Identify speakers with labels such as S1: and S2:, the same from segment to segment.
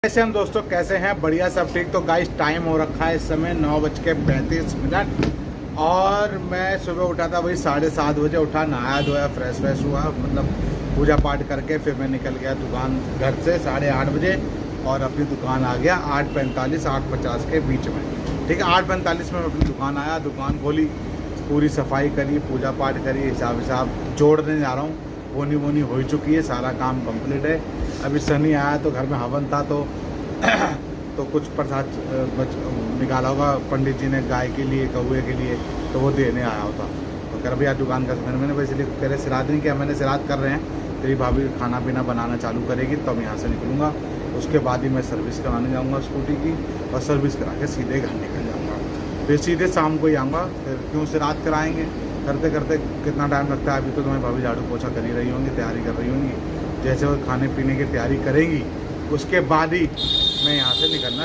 S1: कैसे हम दोस्तों, कैसे हैं? बढ़िया, सब ठीक। तो गाइस टाइम हो रखा है इस समय 9:35 और मैं सुबह उठा था वही 7:30 बजे उठा, नहाया धोया, फ्रेश हुआ, मतलब पूजा पाठ करके फिर मैं निकल गया दुकान घर से 8:30 बजे और अपनी दुकान आ गया 8:45 8:50 के बीच में। ठीक है, 8:45 में मैं अपनी दुकान आया, दुकान खोली, पूरी सफाई करी, पूजा पाठ करी, हिसाब जोड़ने जा रहा हूँ। बोनी हो चुकी है, सारा काम कंप्लीट है। अभी शनि आया तो घर में हवन था तो तो कुछ प्रसाद निकाला होगा पंडित जी ने गाय के लिए, कौए के लिए, तो वो देने आया होता। तो कर भैया दुकान का मैंने वैसे लिए कह रहे श्राद्ध नहीं किया, मैंने श्राद्ध कर रहे हैं, तेरी भाभी खाना पीना बनाना चालू करेगी तो मैं यहाँ से निकलूँगा। उसके बाद ही मैं सर्विस कराने जाऊँगा स्कूटी की, और सर्विस करा के सीधे घर निकल जाऊँगा। फिर सीधे शाम को ही आऊँगा। फिर क्यों श्राद्ध कराएँगे, करते करते कितना टाइम लगता है। अभी तो तुम्हारी भाभी झाड़ू पोछा कर ही रही होंगी, तैयारी कर रही होंगी। जैसे वो खाने पीने की तैयारी करेंगी उसके बाद ही मैं यहाँ से निकलूँगा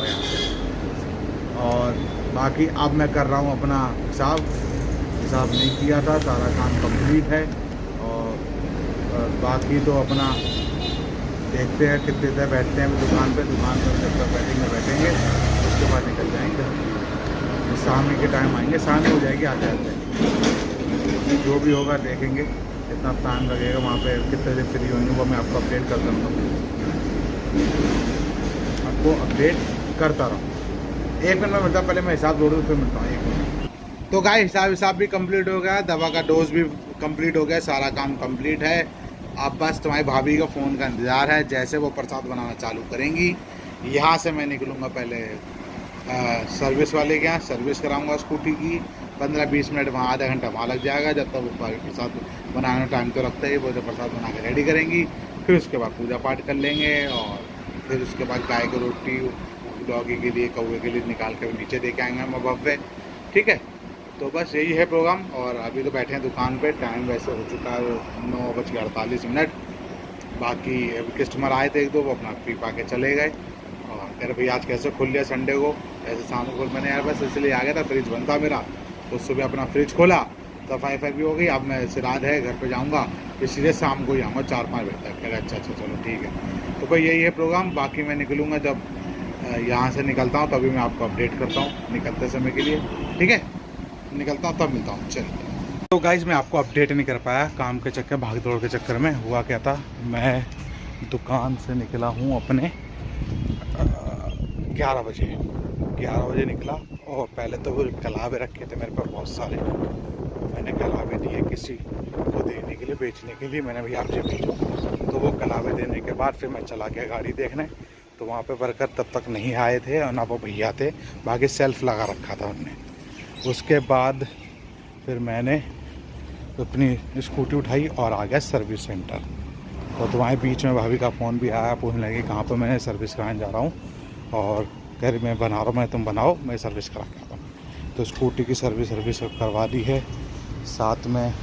S1: यहाँ से। और बाकी अब मैं कर रहा हूँ अपना हिसाब नहीं किया था, सारा काम कंप्लीट है। और बाकी तो अपना देखते हैं कितने देर बैठते हैं दुकान पे जब तक बैठेंगे उसके बाद निकल जाएंगे। शाम के टाइम आएंगे, शाम हो जाएगी आते आते, जो भी होगा देखेंगे। कितना टाइम लगेगा वहाँ पे, कितने दिन फ्री होंगे वो मैं आपको अपडेट करता रहूँगा, एक मिनट में मिलता, पहले मैं हिसाब जोड़ दूँ फिर मिलता हूँ, 1 मिनट। तो गाइस हिसाब भी कंप्लीट हो गया, दवा का डोज भी कंप्लीट हो गया, सारा काम कंप्लीट है। अब बस तुम्हारी भाभी का फ़ोन का इंतज़ार है। जैसे वो प्रसाद बनाना चालू करेंगी यहाँ से मैं निकलूँगा पहले सर्विस वाले के यहाँ, सर्विस कराऊँगा स्कूटी की। 15-20 मिनट वहाँ, आधा घंटा वहाँ लग जाएगा। जब तक वो प्रसाद बनाने टाइम तो लगता है, वो जो प्रसाद बना के रेडी करेंगी, फिर उसके बाद पूजा पाठ कर लेंगे। और फिर उसके बाद गाय को रोटी, डॉगी के लिए, कौवे के लिए निकाल कर नीचे दे के आएंगे हम भव्य। ठीक है, तो बस यही है प्रोग्राम। और अभी तो बैठे हैं दुकान पे, टाइम वैसे हो चुका है 9:48। बाकी अभी कस्टमर आए थे 1-2, वो अपना पी पा के चले गए। और कह रहे भाई आज कैसे खुल लिया संडे को, ऐसे शाम को खोल। मैंने यार बस इसलिए आ गया था, फ्रिज बंद था मेरा, तो सुबह अपना फ्रिज खोला, सफाई भी हो गई। अब मैं श्राद्ध है, घर पे जाऊंगा, फिर सीधे शाम को ही आऊँगा 4-5 बजे तक। कह रहे अच्छा चलो ठीक है। तो भाई यही है प्रोग्राम। बाकी मैं निकलूँगा, जब यहाँ से निकलता हूँ तभी मैं आपको अपडेट करता हूँ निकलते समय के लिए। ठीक है, निकलता हूँ तब मिलता हूँ। चलिए। तो गाइज मैं आपको अपडेट नहीं कर पाया, काम के चक्कर, भाग दौड़ के चक्कर में। हुआ क्या था, मैं दुकान से निकला हूँ अपने 11 बजे निकला। और पहले तो वो कलावे रखे थे मेरे पास बहुत सारे, मैंने कलावे दिए किसी को देने के लिए, बेचने के लिए। मैंने भैया आपसे भेजो, तो वो कलावे देने के बाद फिर मैं चला गया गाड़ी देखने। तो वहाँ पे वर्कर तब तक नहीं आए थे और ना वो भैया थे, बाकी सेल्फ लगा रखा था उनने। उसके बाद फिर मैंने अपनी स्कूटी उठाई और आ गया सर्विस सेंटर। और तुम्हारे बीच में भाभी का फ़ोन भी आया, पूछने लगी कहाँ पर मैं सर्विस कराने जा रहा हूँ। और कह रही मैं बना रहा हूँ, मैं तुम बनाओ, मैं सर्विस करा के आता हूँ। तो स्कूटी की सर्विस करवा दी है, साथ में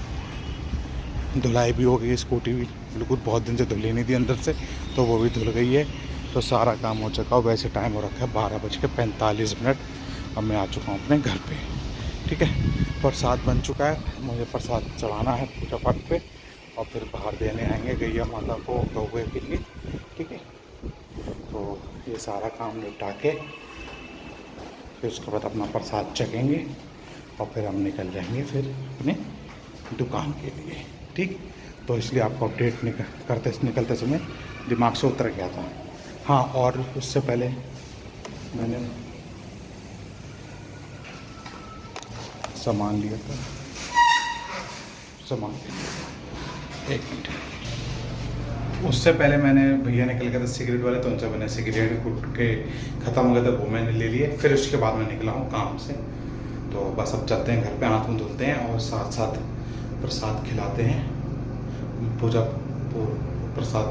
S1: धुलाई भी हो गई। स्कूटी भी बिल्कुल बहुत दिन से धुली नहीं थी अंदर से, तो वो भी धुल गई है। तो सारा काम हो चुका है। वैसे टाइम हो रखा है 12:45। अब मैं आ चुका हूँ अपने घर पे। ठीक है, प्रसाद बन चुका है, मुझे प्रसाद चढ़ाना है पूजा पाठ पे, और फिर बाहर देने आएंगे गैया माता को, कौवे के लिए। ठीक है, तो ये सारा काम निपटा के फिर उसके बाद अपना प्रसाद चखेंगे और फिर हम निकल जाएंगे फिर अपने दुकान के लिए। ठीक, तो इसलिए आपको अपडेट निकलते समय दिमाग से उतर गया था। हाँ, और उससे पहले मैंने सामान लिया था, एक मिनट। उससे पहले मैंने भैया निकल गए थे सिगरेट वाले, तो उनसे मैंने सिगरेट के ख़त्म हो गए थे, वो मैंने ले लिए। फिर उसके बाद मैं निकला हूँ काम से। तो बस अब चलते हैं घर पे, हाथ मुँह धुलते हैं और साथ साथ प्रसाद खिलाते हैं, प्रसाद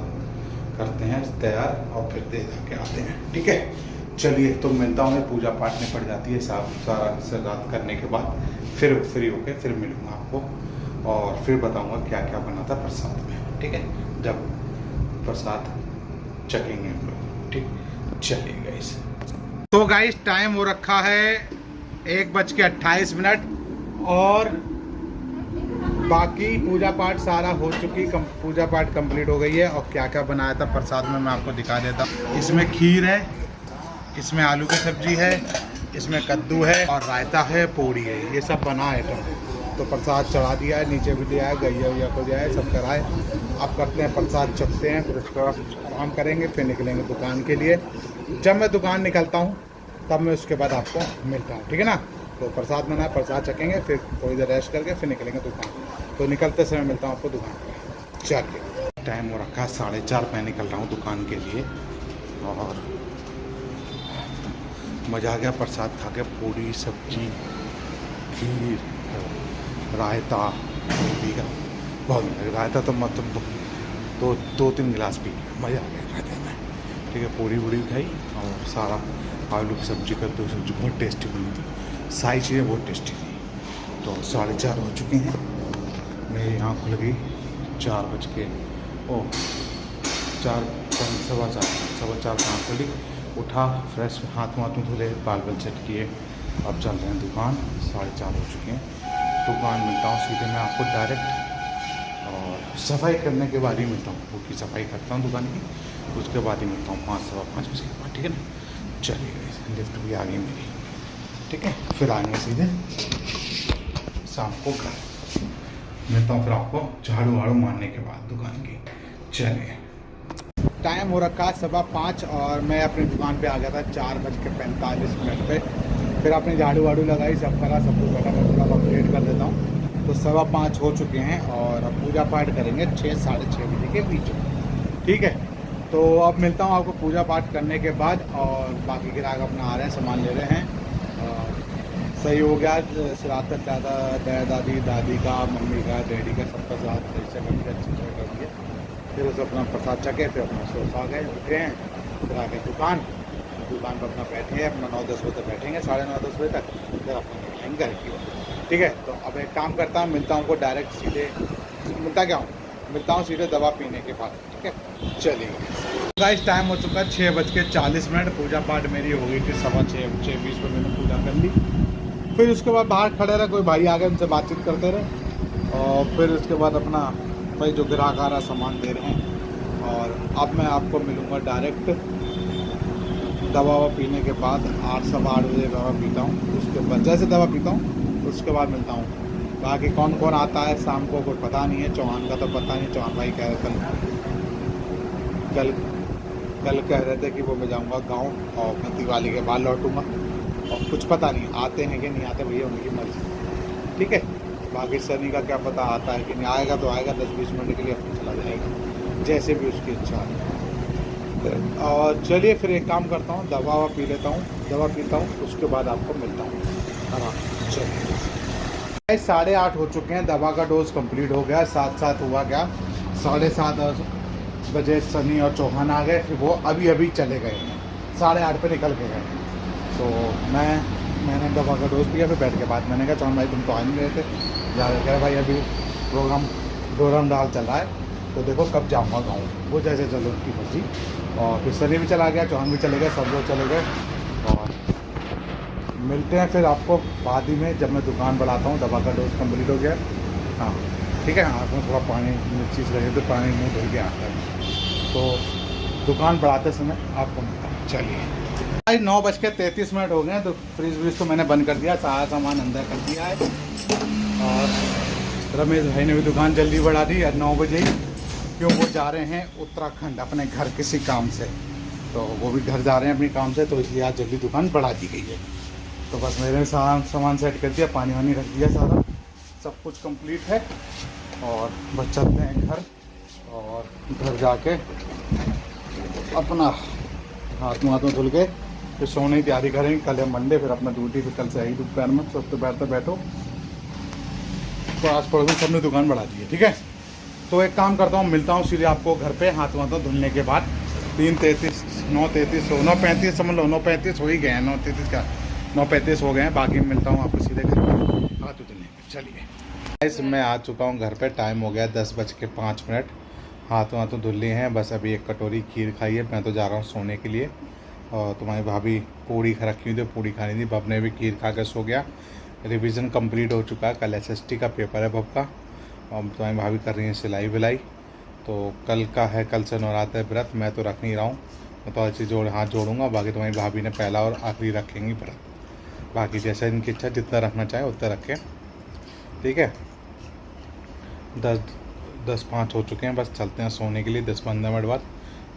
S1: करते हैं तैयार और फिर दे के आते हैं। ठीक है, चलिए तो मिलता हूँ। पूजा पाठ में पड़ जाती है सारा श्राद्ध करने के बाद, फिर फ्री होके फिर मिलूँगा आपको और फिर बताऊँगा क्या क्या बना था प्रसाद में। ठीक है, जब प्रसाद चखेंगे हम लोग। ठीक, चलिए गाइस। तो गाइस टाइम हो रखा है 1:28 और बाकी पूजा पाठ सारा हो चुकी, पूजा पाठ कंप्लीट हो गई है। और क्या क्या बनाया था प्रसाद में मैं आपको दिखा देता हूँ। इसमें खीर है, इसमें आलू की सब्जी है, इसमें कद्दू है और रायता है, पूड़ी है, ये सब बना है। तो प्रसाद चढ़ा दिया है, नीचे भी दिया है, गैया वैया को दिया है, सब कराए। अब करते हैं प्रसाद चखते हैं, फिर उसके बाद काम करेंगे, फिर निकलेंगे दुकान के लिए। जब मैं दुकान निकलता हूँ तब मैं उसके बाद आपको मिलता हूँ, ठीक है ना। तो प्रसाद बना, प्रसाद चखेंगे, फिर थोड़ी देर रेस्ट करके फिर निकलेंगे दुकान। तो निकलते समय मिलता हूँ आपको दुकान पर। चलिए, टाइम हो रखा है 4:30, मैं निकल रहा हूँ दुकान के लिए। और मज़ा आ गया प्रसाद खा के, पूड़ी सब्जी खीर रायता पूड़ी का बहुत मज़ा। रायता तो मतलब 2-3 गिलास पी, मज़ा आ गया रायते में। ठीक है, पूड़ी वूड़ी खाई और सारा आलू की सब्जी कद्दू सब्जी बहुत टेस्टी बनी थी, सारी चीज़ें बहुत टेस्टी थी। तो 4:30 हो चुके हैं, मेरी आँख खुल गई 4 बज के 4:15 आँख खुली। उठा, फ्रेश हाथ धुले, बाल सेट किए, अब चल रहे हैं दुकान। 4:30 हो चुके हैं, दुकान मिलता हूँ सीधे मैं आपको डायरेक्ट। और सफाई करने के बाद ही मिलता हूँ, पूरी सफाई करता हूँ दुकान की, उसके बाद ही मिलता हूँ 5-5:15 बजे के बाद, ठीक है ना। चलिए, लिफ्ट भी आ गई मेरी, ठीक है। फिर आएंगे सीधे शाम को घर, मिलता हूँ फिर आपको झाड़ू वाड़ू मारने के बाद दुकान की। चलिए, टाइम हो रखा है 5:15 और मैं अपनी दुकान पे आ गया था 4:45 पे। फिर अपनी झाड़ू वाड़ू लगाई, सब करा, सब कुछ करा। मैं थोड़ा अपडेट कर देता हूँ। तो 5:15 हो चुके हैं और अब पूजा पाठ करेंगे 6-6:30 बजे के बीच में, ठीक है। तो अब मिलता हूँ आपको पूजा पाठ करने के बाद। और बाकी ग्राहक अपना आ रहे हैं, सामान ले रहे हैं। सही हो गया, श्राद्ध दादी का, मम्मी का, डैडी का, सबका श्राद्ध सही से कर दिया, अच्छे से कर दिया। फिर उसे अपना प्रसाद चखे, फिर अपना सोच आ गए, उठे हैं, फिर आके दुकान पर अपना बैठे हैं, अपना 9-10 बजे तक बैठेंगे, 9:30-10 बजे तक, फिर अपना निकलेंगे घर की ओर, ठीक है। तो अब एक काम करता हूँ, मिलता हूँ उनको डायरेक्ट सीधे, मिलता हूँ सीधे दवा पीने के बाद, ठीक है। चलिए गाइस, टाइम हो चुका है 6:40। पूजा पाठ मेरी हो गई थी 6:20 पर, मैंने पूजा कर ली। फिर उसके बाद बाहर खड़े रहे, कोई भाई आ गए, उनसे बातचीत करते रहे। और फिर उसके बाद अपना भाई जो ग्राहक आ रहा सामान दे रहे हैं। और अब मैं आपको मिलूँगा डायरेक्ट दवा पीने के बाद। 8-8:15 बजे दवा पीता हूँ, उसके बाद जैसे दवा पीता हूँ उसके बाद मिलता हूँ। बाकी कौन कौन आता है शाम को कोई पता नहीं है। चौहान का तो पता नहीं, चौहान भाई कह रहे कल कह रहे थे कि वो मैं जाऊँगा गाँव और मैं दिवाली के बाद लौटूँगा। और कुछ पता नहीं आते हैं कि नहीं आते, भैया उनकी मर्जी, ठीक है। बाकी सनी का क्या पता आता है कि नहीं, आएगा तो आएगा 10-20 मिनट के लिए, अपना चला जाएगा, जैसे भी उसकी इच्छा है। और चलिए फिर एक काम करता हूँ, दवा पी लेता हूँ, दवा पीता हूँ, उसके बाद आपको मिलता हूँ आराम। चलिए, 8:30 हो चुके हैं, दवा का डोज कंप्लीट हो गया। 7 हुआ क्या, 7:30 बजे सनी और चौहान आ गए। फिर वो अभी चले गए हैं, 8:30 पे निकल के गए। तो मैंने दवा का डोज पिया, फिर बैठ के बाद मैंने कहा चौहान भाई तुम तो आ नहीं रहे थे, जा रहे थे भाई, अभी प्रोग्राम डाल चल रहा है, तो देखो कब जाऊँगा गाँव, वो जैसे चलो उसकी मर्जी। और फिर सनी भी चला गया, चौहान भी चले गए, सब लोग चले गए। और मिलते हैं फिर आपको बाद ही में, जब मैं दुकान बढ़ाता हूँ। दवा का डोज कंप्लीट हो गया, हाँ ठीक है। आँख में थोड़ा पानी चीज़ लगे तो पानी मुँह धुल के आता है। तो दुकान बढ़ाते समय आपको मिलता हूँ। चलिए भाई, 9:33 हो गए हैं। तो फ्रिज तो मैंने बंद कर दिया, सारा सामान अंदर कर दिया है। और रमेश भाई ने भी दुकान जल्दी बढ़ा दी 9 बजे ही, क्यों वो जा रहे हैं उत्तराखंड अपने घर किसी काम से। तो वो भी घर जा रहे हैं अपने काम से, तो इसलिए आज जल्दी दुकान बढ़ा दी गई है। तो बस मेरे सामान सेट कर दिया, पानी वानी रख दिया, सारा सब कुछ कंप्लीट है। और बस चलते हैं घर, और घर जाके अपना हाथ मुँह धुल के फिर सोने की तैयारी करेंगे। कल है मंडे, फिर अपना ड्यूटी फिर कल से आई दोपहर में, सब दोपहर तक बैठो। तो आज पड़ोस में सबने दुकान बढ़ा दी है, ठीक है। तो एक काम करता हूँ, मिलता हूँ सीधे आपको घर पे हाथ धुलने के बाद। 3:33 9:35 समझ लो, 9:35 हो ही गए हैं, 9:33 का 9:35 हो गए हैं। बाकी मिलता हूँ आपको सीधे घर पे हाथ धुलने में। चलिए, मैं आ चुका हूँ घर पे, टाइम हो गया 10:05। हाथ धुल लिए हैं, बस अभी एक कटोरी खीर खाई है। मैं तो जा रहा हूँ सोने के लिए। और तुम्हारी भाभी पूड़ी खा रखी हुई थी, पूड़ी खानी थी। बब ने भी खीर खा कर सो गया। रिवीजन कंप्लीट हो चुका है, कल SST का पेपर है बब का। और तुम्हारी भाभी कर रही है सिलाई विलाई। तो कल का है, कल से नवरात्र है व्रत, मैं तो रख नहीं रहा हूँ, मैं तो अच्छी हाथ जोड़ूंगा। बाकी तुम्हारी भाभी ने पहला और आखिरी रखेंगी व्रत। बाकी जैसा इनकी इच्छा, जितना रखना चाहे उतना रखें, ठीक है। 10:05 हो चुके हैं, बस चलते हैं सोने के लिए। 10-15 मिनट बाद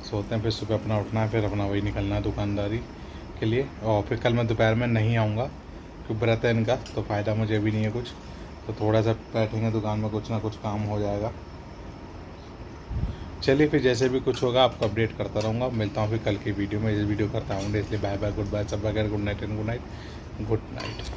S1: सोते हैं, फिर सुबह अपना उठना है, फिर अपना वही निकलना है दुकानदारी के लिए। और फिर कल मैं दोपहर में नहीं आऊँगा क्योंकि व्रत है इनका, तो फ़ायदा मुझे भी नहीं है कुछ। तो थोड़ा सा बैठेंगे दुकान में, कुछ ना कुछ काम हो जाएगा। चलिए फिर जैसे भी कुछ होगा आपको अपडेट करता रहूँगा। मिलता हूँ फिर कल की वीडियो में। इस वीडियो करता हूँ इसलिए बाय बाय, गुड बाय सब वगैरह, good night and good night, good night.